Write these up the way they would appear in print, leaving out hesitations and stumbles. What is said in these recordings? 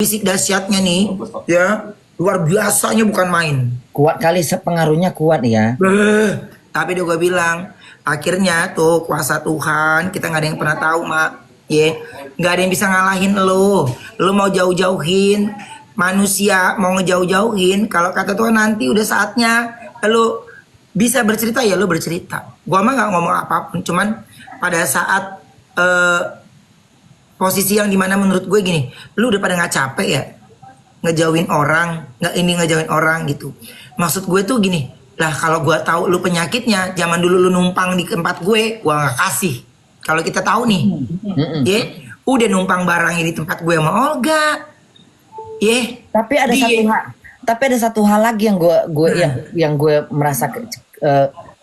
fisik dahsyatnya nih, ya luar biasanya bukan main. Kuat kali, sepengaruhnya kuat ya. Tapi udah gue bilang, akhirnya tuh kuasa Tuhan, kita nggak ada yang pernah tahu mak, ya nggak ada yang bisa ngalahin lo mau jauh-jauhin manusia, mau ngejauh-jauhin, kalau kata Tuhan nanti udah saatnya lo bisa bercerita ya lo bercerita. Gua mah nggak ngomong apapun, cuman pada saat posisi yang dimana menurut gue gini, lu udah pada nggak capek ya ngejauhin orang, ngejauhin orang gitu. Maksud gue tuh gini, lah kalau gue tahu lu penyakitnya, zaman dulu lu numpang di tempat gue nggak kasih. Kalau kita tahu nih, ya udah numpang barangnya di tempat gue sama Olga, ya. Tapi ada satu hal lagi yang gue merasa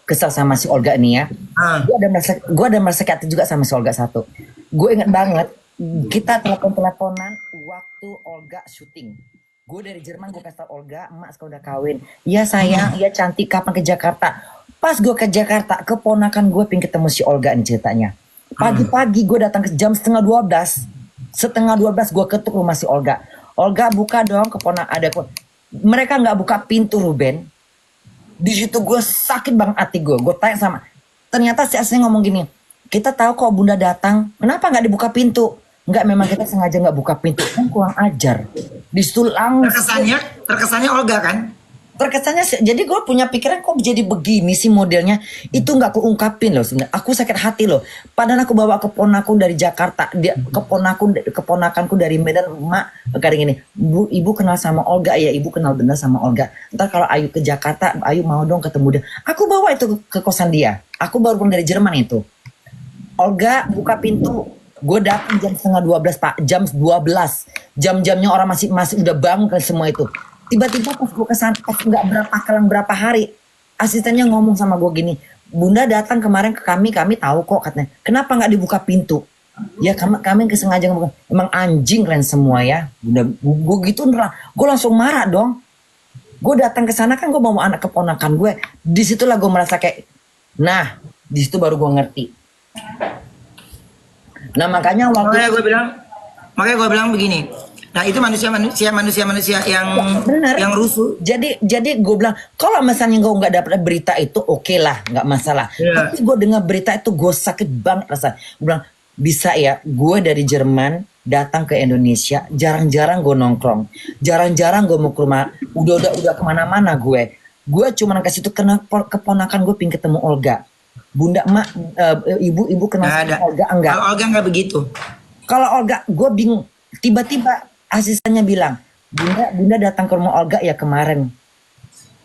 kesal sama si Olga nih ya. Gue ada merasa kayak juga sama si Olga satu. Gue inget banget kita teleponan waktu Olga syuting. Gue dari Jerman, gue kasih tau Olga, emak sekarang udah kawin. Iya sayang, iya cantik, kapan ke Jakarta? Pas gue ke Jakarta, keponakan gue pengen ketemu si Olga nih ceritanya. Pagi-pagi gue datang ke jam setengah 12 gue ketuk rumah si Olga. Olga buka dong, mereka nggak buka pintu Ruben. Di situ gue sakit banget hati gue. Gue tanya sama, ternyata si Asli ngomong gini, kita tahu kok Bunda datang, kenapa nggak dibuka pintu? Nggak, memang kita sengaja nggak buka pintu, kan kurang ajar. Di situ langsung. Terkesannya Olga kan? Terkesannya, jadi gue punya pikiran kok jadi begini sih modelnya. Itu nggak aku ungkapin loh sebenarnya. Aku sakit hati loh. Padahal aku bawa keponakanku dari Jakarta, keponakanku dari Medan, mak kadang gini, ibu kenal sama Olga ya, ibu kenal benar sama Olga. Ntar kalau Ayu ke Jakarta, Ayu mau dong ketemu dia. Aku bawa itu ke kosan dia. Aku baru pulang dari Jerman itu. Olga buka pintu. Gue datang jam setengah 12 pak, jam 12, jam-jamnya orang masih udah bangun kan semua itu. Tiba-tiba pas gue kesana, pas berapa hari, asistennya ngomong sama gue gini, Bunda datang kemarin ke kami tahu kok katanya. Kenapa nggak dibuka pintu? Ya kami kesengaja ngomong, emang anjing kalian semua ya. Bunda, gue gitu gue langsung marah dong. Gue datang ke sana kan gue mau anak keponakan gue. Disitulah gue merasa kayak, nah disitu baru gue ngerti. Nah makanya gue bilang begini. Nah itu manusia yang rusuh. Jadi gue bilang kalau misalnya gue nggak dapat berita itu oke lah, nggak masalah. Yeah. Tapi gue dengar berita itu gue sakit banget rasanya. Gue bilang bisa ya, gue dari Jerman datang ke Indonesia, jarang-jarang gue nongkrong, jarang-jarang gue mau ke rumah, udah kemana-mana gue cuma kasih itu karena keponakan gue pengen ketemu Olga. Bunda, mak, ibu kenal sama Olga enggak? Kalau Olga enggak begitu. Kalau Olga, gue bingung. Tiba-tiba asistennya bilang, Bunda datang ke rumah Olga ya kemarin.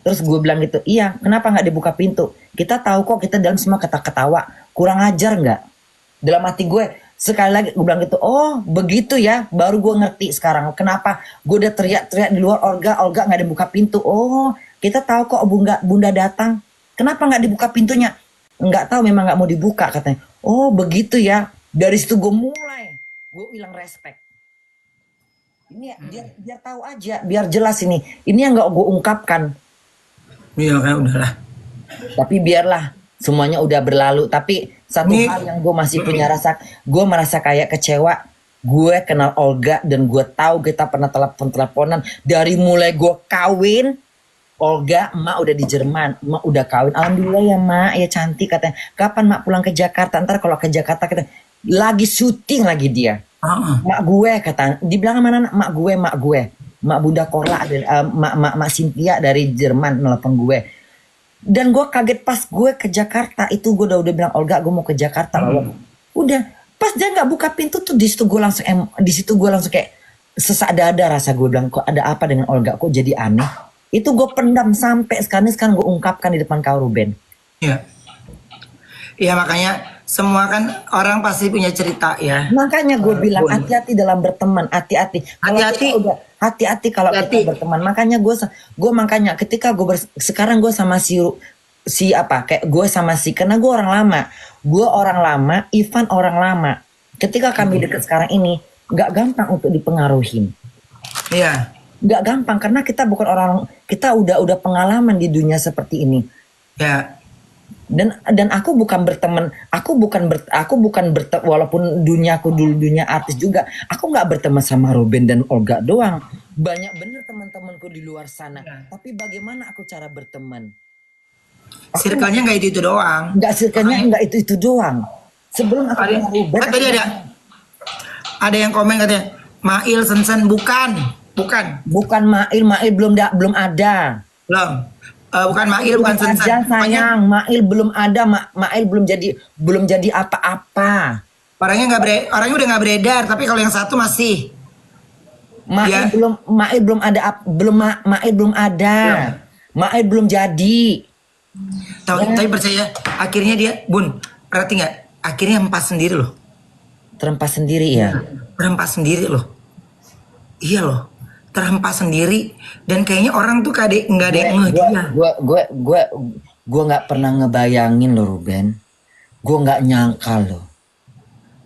Terus gue bilang gitu, iya. Kenapa nggak dibuka pintu? Kita tahu kok kita dalam semua ketawa. Kurang ajar nggak? Dalam hati gue sekali lagi gue bilang gitu. Oh begitu ya. Baru gue ngerti sekarang. Kenapa gue udah teriak-teriak di luar Olga nggak dibuka pintu. Oh kita tahu kok Bunda datang. Kenapa nggak dibuka pintunya? Nggak tahu, memang nggak mau dibuka katanya. Oh begitu ya. Dari situ gue hilang respect. Ini biar tahu aja, biar jelas ini yang nggak gue ungkapkan. Iya kan udahlah. Tapi biarlah, semuanya udah berlalu. Tapi satu hal yang gue masih punya rasa, gue merasa kayak kecewa. Gue kenal Olga dan gue tahu kita pernah teleponan dari mulai gue kawin. Olga, emak udah di Jerman, emak udah kawin. Alhamdulillah ya mak, ya cantik katanya. Kapan mak pulang ke Jakarta? Ntar kalau ke Jakarta kita lagi syuting lagi dia. Mak gue kata, dibilang mana mak gue, mak Bunda Korla, mak Cynthia dari Jerman nelfon gue. Dan gue kaget pas gue ke Jakarta itu gue udah bilang Olga gue mau ke Jakarta. Udah pas dia nggak buka pintu tuh di situ gue langsung kayak sesak dada rasa. Gue bilang kok ada apa dengan Olga, kok jadi aneh. Itu gue pendam sampai sekarang gue ungkapkan di depan kau Ruben. Iya. Iya makanya semua kan orang pasti punya cerita ya. Makanya gue bilang hati-hati dalam berteman, hati-hati. Hati-hati kalau kita berteman. Makanya makanya ketika sekarang gue sama karena gue orang lama. Gue orang lama, Ivan orang lama. Ketika kami dekat sekarang ini, nggak gampang untuk dipengaruhin. Iya. Nggak gampang karena kita bukan orang, kita udah pengalaman di dunia seperti ini. Ya. Dan aku bukan berteman, walaupun duniaku dulu dunia artis juga, aku nggak berteman sama Ruben dan Olga doang. Banyak bener teman-temanku di luar sana. Tapi bagaimana aku cara berteman? Aku Circle-nya nggak itu doang. nggak circle-nya nggak itu doang. Sebelum aku Ada, kenal Ruben, kan tadi ada yang komen katanya Mail Sensen, bukan. bukan Mail belum ada. Belum. Bukan Mail, bukan Belum Sensen. ada Pokoknya sayang, Mail belum ada, Mail belum jadi apa-apa. orangnya udah nggak beredar, tapi kalau yang satu masih. Ya. Mail belum ada, Mail belum ada. Mail belum jadi. Tapi percaya, akhirnya dia, Bun, perhati nggak? Akhirnya empas sendiri loh. Terempas sendiri ya. Terhempas sendiri loh. Iya loh. Terhempas sendiri. Dan kayaknya orang tuh nggak ada yang ngeh dia. Gue nggak pernah ngebayangin loh Ruben. Gue nggak nyangka loh.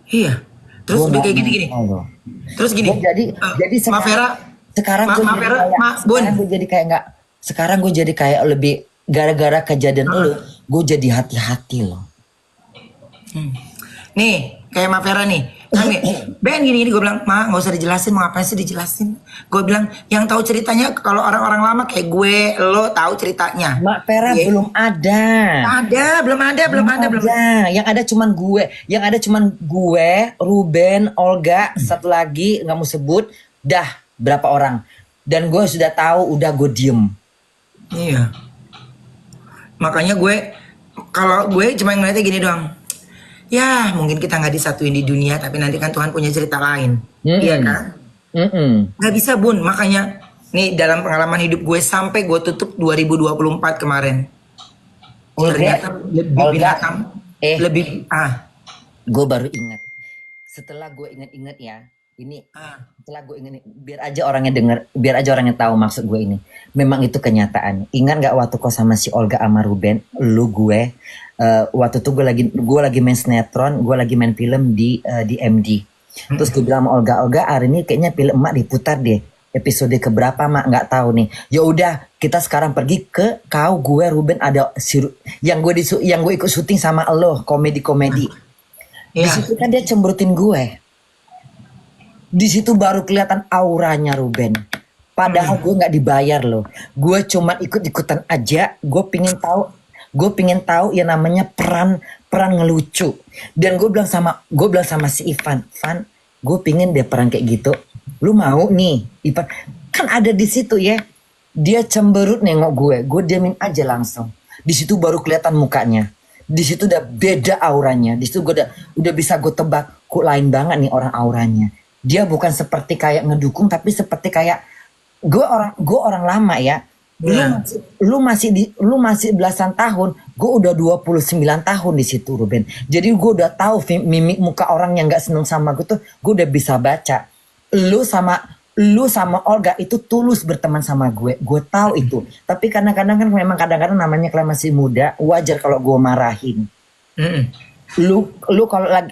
Iya. Terus Gua dia nggak kayak gini. nyangka loh. Terus gini. Gua jadi Ma Vera, sekarang gue Ma Vera, Ma Bun. sekarang gue jadi kayak lebih gara-gara kejadian lu, gue jadi hati-hati loh. Nih, kayak Ma Vera nih. Kan nih, Ben gini gue bilang, Ma nggak usah dijelasin, mau ngapain sih dijelasin? Gue bilang, yang tahu ceritanya kalau orang-orang lama kayak gue, lo tahu ceritanya. Mak Vera Iya. belum ada. Belum ada. Yang ada cuman gue, Ruben, Olga, satu lagi nggak mau sebut, dah berapa orang. Dan gue sudah tahu, udah gue diem. Iya. Makanya kalau gue cuma ngeliatnya gini doang. Ya mungkin kita nggak disatuin di dunia, tapi nanti kan Tuhan punya cerita lain. Iya kan? Nggak bisa Bun, makanya nih dalam pengalaman hidup gue sampai gue tutup 2024 kemarin. Ternyata lebih Gue baru ingat. Setelah gue ingat-ingat ya, ini setelah gue ingat, biar aja orangnya denger, biar aja orangnya tahu maksud gue ini. Memang itu kenyataan. Ingat nggak waktu kau sama si Olga sama Ruben, lu gue, waktu itu gue lagi main sinetron, gue lagi main film di MD. Terus gue bilang sama Olga, hari ini kayaknya film emak diputar deh. Episode keberapa mak nggak tahu nih. Ya udah, kita sekarang pergi ke gue Ruben, ada yang gue ikut syuting sama lo, komedi. Di situ kan dia cemberutin gue. Di situ baru kelihatan auranya Ruben. Padahal gue nggak dibayar loh. Gue cuma ikut-ikutan aja. Gue pingin tahu yang namanya peran ngelucu. Dan gue bilang sama si Ivan, gue pingin deh peran kayak gitu. Lu mau nih, Ivan? Kan ada di situ ya. Dia cemberut nengok gue diamin aja langsung. Di situ baru kelihatan mukanya. Di situ udah beda auranya. Di situ gue udah bisa gue tebak, kok lain banget nih orang auranya. Dia bukan seperti kayak ngedukung, tapi seperti kayak gue orang lama ya. Lu masih belasan tahun, gue udah 29 tahun di situ Ruben. Jadi gue udah tahu mimik muka orang yang nggak seneng sama gue tuh, gue udah bisa baca. Lu sama Olga itu tulus berteman sama gue tahu itu. Tapi kadang-kadang kan memang namanya kalian masih muda, wajar kalau gue marahin. Lu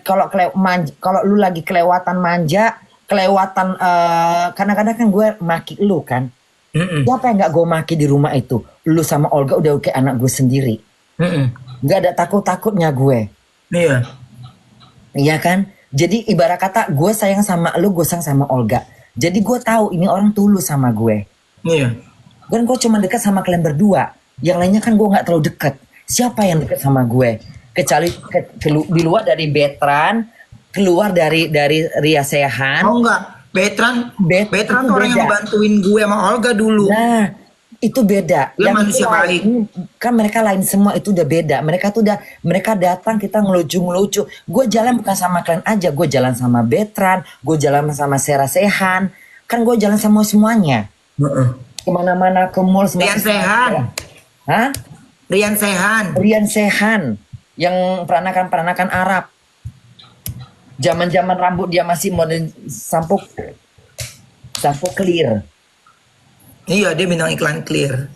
kalau lu lagi kelewatan manja, kadang-kadang kan gue maki lu kan. Siapa yang nggak gue maki di rumah itu? Lu sama Olga udah kayak anak gue sendiri. Nggak ada takutnya gue. Iya kan? Jadi ibarat kata gue sayang sama lu, gue sayang sama Olga. Jadi gue tahu ini orang tulus sama gue. Dan gue cuma dekat sama kalian berdua. Yang lainnya kan gue nggak terlalu dekat. Siapa yang dekat sama gue? Kecuali di luar dari Betran, keluar dari Ria Sehan. Oh enggak, Betran tuh orang yang ngebantuin gue sama Olga dulu. Nah, itu beda. Dia manusia baik. Kan mereka lain semua, itu udah beda. Mereka datang, kita ngelucu. Gue jalan bukan sama kalian aja, gue jalan sama Betran, gue jalan sama Sera Sehan. Kan gue jalan sama semuanya. Kemana-mana, ke mall. Rian Sehan. Hah? Rian Sehan. Yang peranakan Arab. Zaman rambut dia masih modern sampo clear. Iya, dia bintang iklan clear.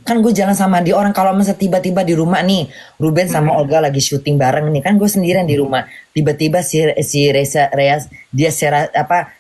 Kan gue jalan sama dia orang, kalau misalnya tiba-tiba di rumah nih, Ruben sama Olga lagi syuting bareng nih, kan gue sendirian di rumah. Tiba-tiba si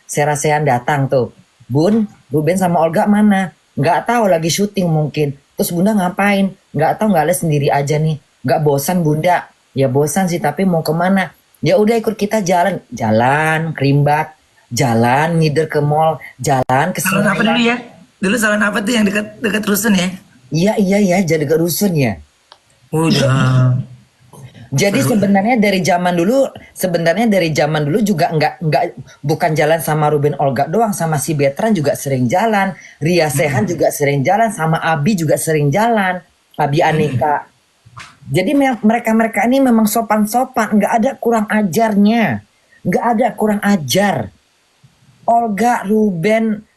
Sera Sehan datang tuh. Bun, Ruben sama Olga mana? Nggak tahu, lagi syuting mungkin. Terus Bunda ngapain? Nggak tahu, nggak lihat, sendiri aja nih. Nggak bosan Bunda? Ya bosan sih, tapi mau kemana? Ya udah ikut kita jalan, jalan Kerimbat, jalan ngider ke mall, jalan ke Salon apa dulu Senayan. ya? Dulu salon apa tuh yang dekat dekat rusun ya? Iya iya iya, jadi ke rusun ya. Udah. Jadi Seru. sebenarnya dari zaman dulu juga nggak bukan jalan sama Ruben Olga doang, sama si Betran juga sering jalan, Ria Sehan Mm-mm. juga sering jalan, sama Abi juga sering jalan, Abi Mm-mm. Aneka. Jadi mereka-mereka ini memang sopan-sopan, nggak ada kurang ajarnya, nggak ada kurang ajar. Olga, Ruben,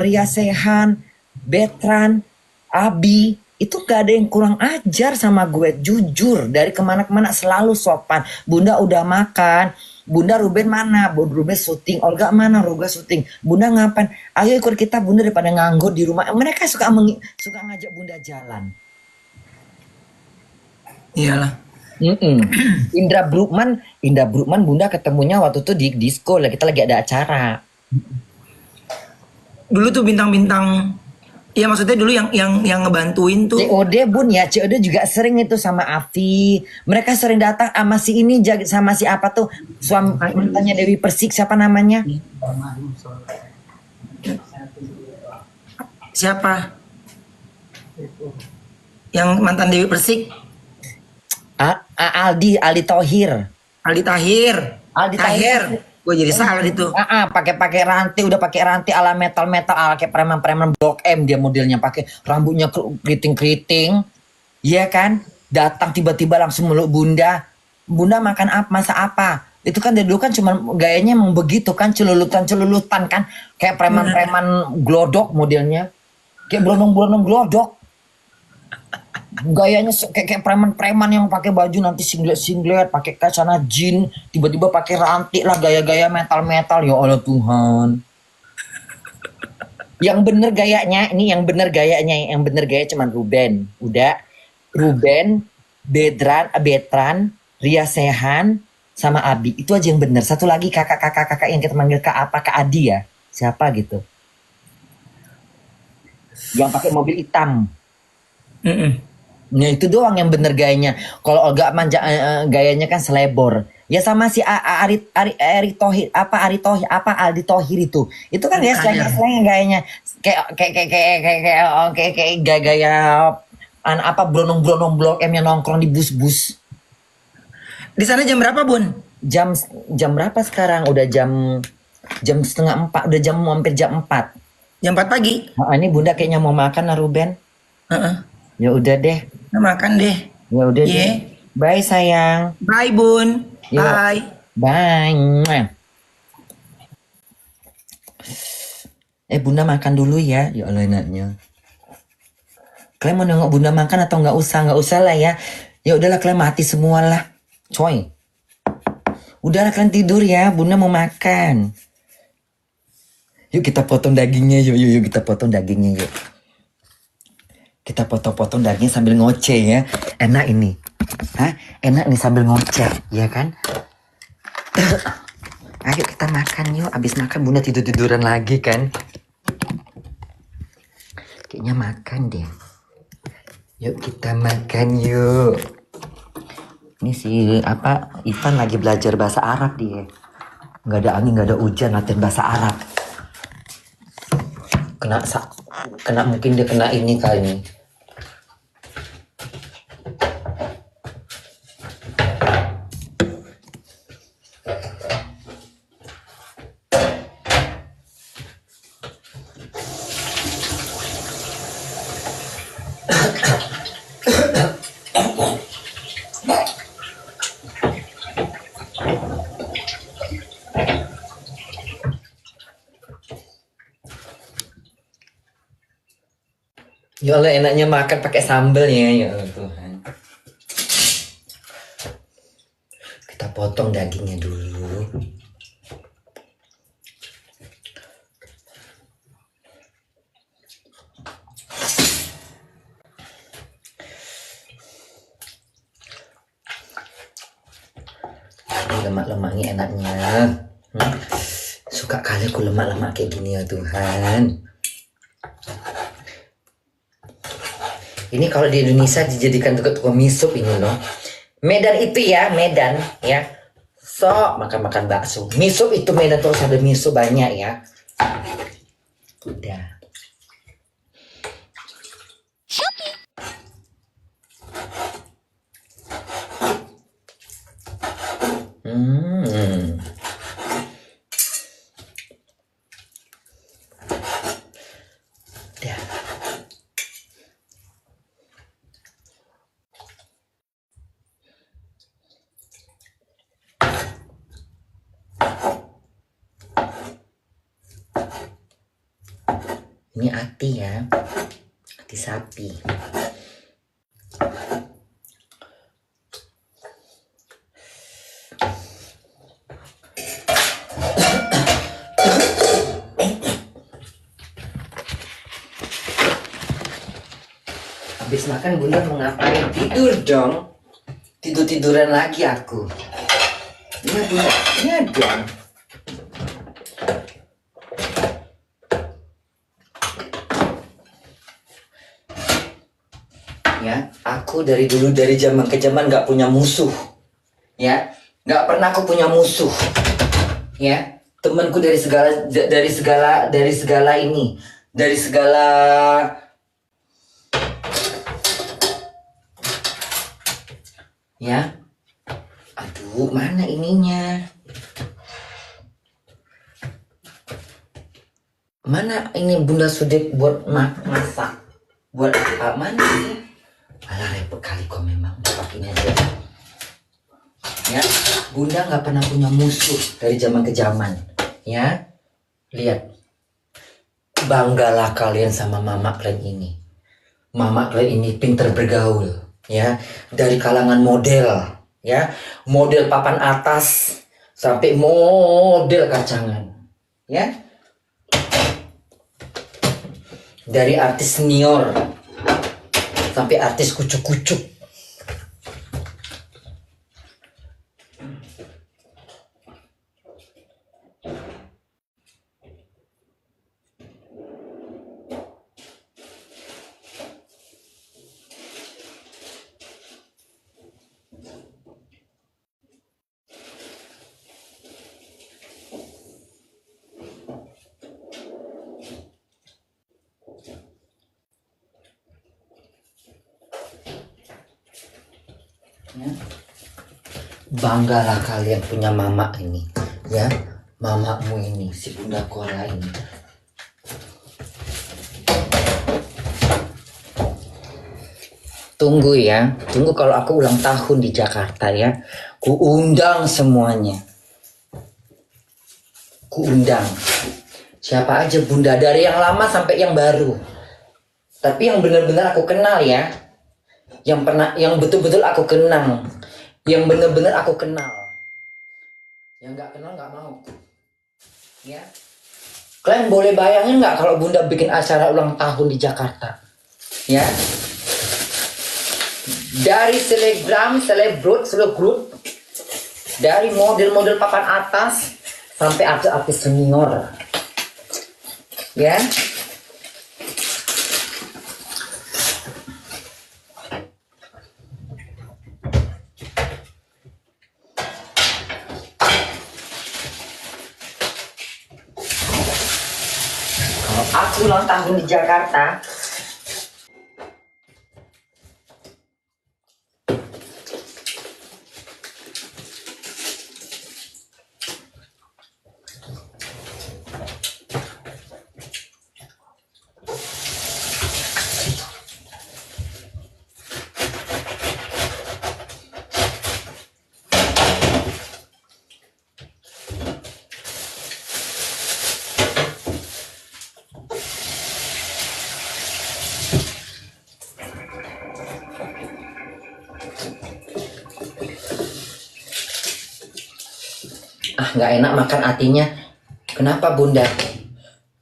Ria Sehan, Betran, Abi, itu gak ada yang kurang ajar sama gue. Jujur, dari kemana-kemana selalu sopan. Bunda udah makan. Bunda Ruben mana? Bunda Ruben syuting. Olga mana? Olga syuting. Bunda ngapain? Ayo ikut kita Bunda daripada nganggur di rumah. Mereka suka ngajak Bunda jalan. Iyalah. Mm-mm. Indra Bruckman Bunda ketemunya waktu itu di disco lah. Kita lagi ada acara. Dulu tuh bintang-bintang, iya maksudnya dulu yang ngebantuin tuh COD Bun ya, COD juga sering itu sama Afi. Mereka sering datang sama si ini sama si apa tuh suami mantannya Dewi Persik siapa namanya? siapa? Yang mantan Dewi Persik, Aldi Thohir. Aldi Tahir. Aldi Tahir. Tahir. Gue jadi salah itu. Pakai pakai rantai ala metal ala kayak preman-preman Blok M dia modelnya pakai rambutnya keriting-keriting. Iya kan? Datang tiba-tiba langsung meluk Bunda. Bunda makan apa? Masa apa? Itu kan dari dulu kan cuma gayanya emang begitu kan, celulutan kan, kayak preman-preman glodok modelnya. Kayak beronong-beronong glodok. Gayanya kayak preman-preman yang pakai baju nanti singlet, pakai celana jean, tiba-tiba pakai rantai lah, gaya-gaya metal-metal. Ya Allah Tuhan. Yang bener gaya cuman Ruben. Udah Ruben, Betran, Ria Sehan, sama Abi. Itu aja yang bener. Satu lagi kakak yang kita manggil Kak apa? Kak Adi ya? Siapa gitu? Yang pakai mobil hitam. Mm-mm. Nah itu doang yang bener gayanya. Kalau Olga manja gayanya kan selebor. Ya sama si Ari Thohir Aldi Thohir itu. Itu kan Aldi ya Tahir. slang gayanya kayak gaya apa brondong Blok M yang nongkrong di bus-bus. Di sana jam berapa, Bun? Jam jam berapa sekarang? Udah jam setengah 4, udah hampir jam 4. Jam 4 pagi. Nah, ini Bunda kayaknya mau makan lah Ruben. Heeh. Ya udah deh. Nah, makan deh. Ya udah Iya. deh. Bye sayang. Bye, Bun. Yo. Bye. Bye. Mwah. Bunda makan dulu ya. Ya Allah enaknya. Kalian mau nengok Bunda makan atau nggak usah? Nggak usah lah ya. Ya udahlah kalian mati semua lah. Coy. Udahlah kalian tidur ya. Bunda mau makan. Yuk kita potong dagingnya. Yuk kita potong dagingnya yuk. Kita potong-potong daging sambil ngoceh ya. Enak ini. Hah? Enak nih sambil ngoceh. Ya kan? Ayo kita makan yuk. Abis makan Bunda tidur-tiduran lagi kan? Kayaknya makan deh. Yuk kita makan yuk. Ini si Ivan lagi belajar bahasa Arab dia. Nggak ada angin, nggak ada hujan, latihan bahasa Arab. Kena mungkin dia kena ini kali ini. Ya Allah enaknya makan pakai sambal ya Allah Tuhan. Kita potong dagingnya dulu. Ini lemak-lemaknya enaknya. Suka kali aku lemak-lemak kayak gini ya Tuhan. Ini kalau di Indonesia dijadikan tukang misup ini loh. Medan itu ya, Medan ya. So, makan-makan bakso. Misup itu Medan terus ada miso banyak ya. Udah. Hmm. Udah. Ini ati ya, ati sapi. Habis makan Bunda mau ngapain? Tidur dong. Tidur-tiduran lagi aku. Iya Bunda, iya dong. Ya, aku dari dulu dari zaman ke zaman nggak punya musuh. Ya, nggak pernah aku punya musuh. Ya, temanku dari segala ini, dari segala ya. Aduh, mana ininya? Mana ini Bunda Sudet buat masak? Buat apa? Mana sih? Alah, repot kali kok memang. Pakainya aja. Ya, Bunda nggak pernah punya musuh dari zaman ke zaman. Ya, lihat. Banggalah kalian sama mama kalian ini. Mama kalian ini pinter bergaul. Ya, dari kalangan model. Ya, model papan atas sampai model kacangan. Ya, dari artis senior sampai artis kucuk-kucuk. Ya. Banggalah kalian punya mama ini, ya, mamamu ini, si Bunda Cora ini. Tunggu ya, tunggu kalau aku ulang tahun di Jakarta ya, ku undang semuanya, ku undang. Siapa aja Bunda, dari yang lama sampai yang baru, tapi yang benar-benar aku kenal ya. Yang betul-betul aku kenal, yang benar-benar aku kenal, yang nggak kenal nggak mau, ya. Kalian boleh bayangin nggak kalau Bunda bikin acara ulang tahun di Jakarta, ya? Dari selebgram, selebgroup, dari model-model papan atas sampai artis-artis senior, ya. Aku ulang tahun di Jakarta. Nggak enak makan hatinya. Kenapa Bunda?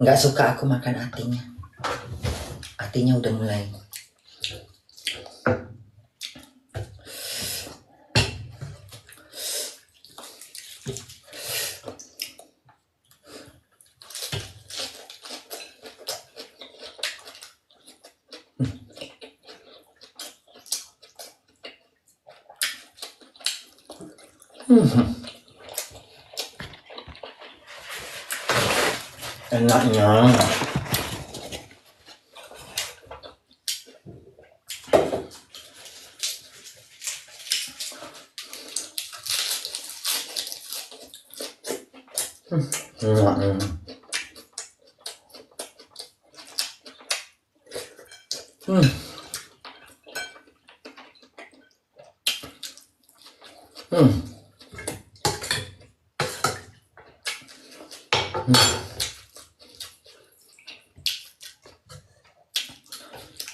Nggak suka aku makan hatinya. Hatinya udah mulai. Enaknya. Enaknya.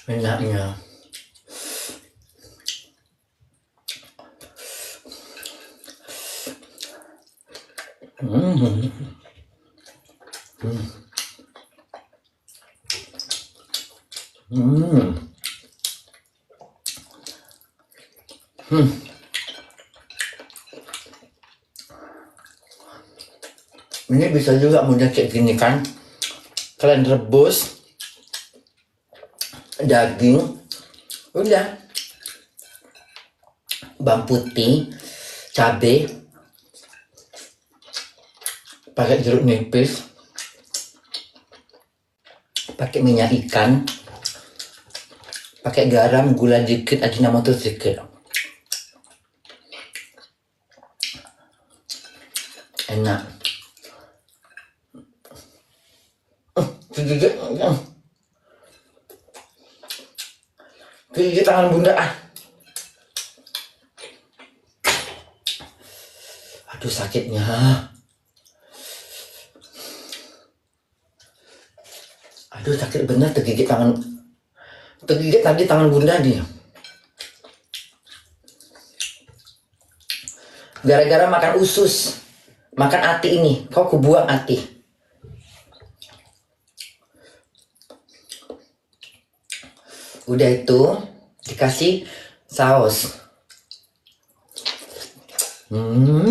Enaknya. Ini bisa juga mudah kayak gini kan. Kalian rebus daging, udah, bawang putih, cabai, pakai jeruk nipis, pakai minyak ikan, pakai garam, gula dikit, ajinomoto sedikit. Enak. Gigit tangan bunda. Aduh sakitnya. Aduh sakit bener, tergigit tadi tangan bunda dia. Gara-gara makan usus, makan ati ini, kau kubuang ati. Udah itu dikasih saus. Enak.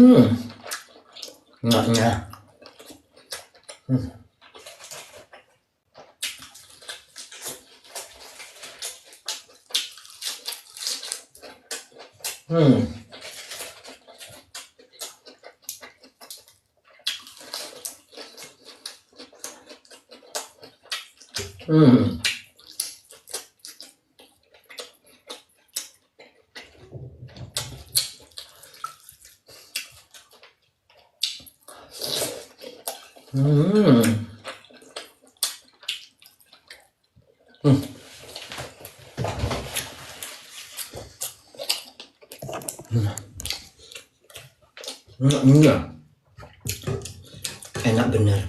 Enak bener.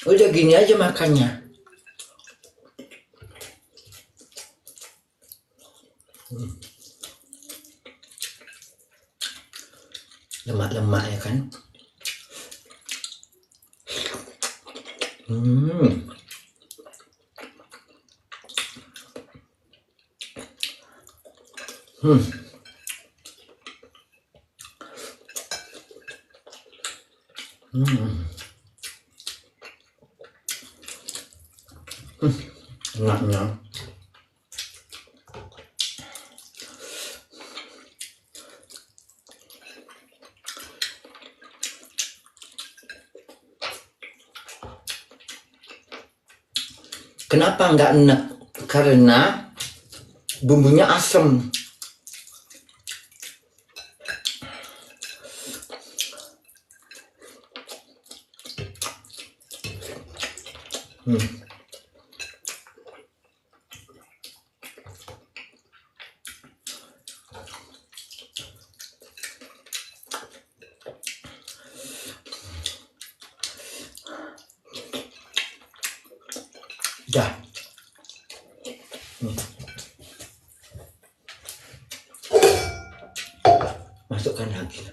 Udah gini aja makannya. Lemak-lemak ya kan. Enaknya. Kenapa nggak enak? Karena bumbunya asam. Dah. Masukkan lagi.